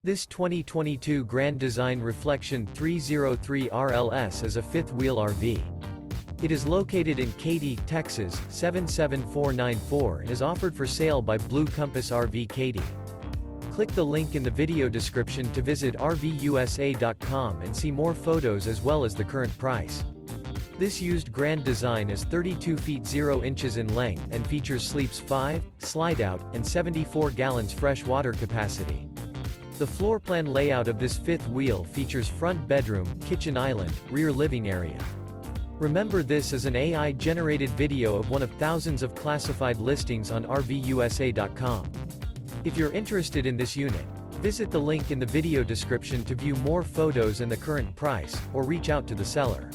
This 2022 Grand Design Reflection 303 RLS is a fifth-wheel RV. It is located in Katy, Texas, 77494 and is offered for sale by Blue Compass RV Katy. Click the link in the video description to visit RVUSA.com and see more photos as well as the current price. This used Grand Design is 32 feet 0 inches in length and features sleeps 5, slide-out, and 74 gallons fresh water capacity. The floor plan layout of this fifth wheel features front bedroom, kitchen island, rear living area. Remember, this is an AI-generated video of one of thousands of classified listings on RVUSA.com. If you're interested in this unit, visit the link in the video description to view more photos and the current price, or reach out to the seller.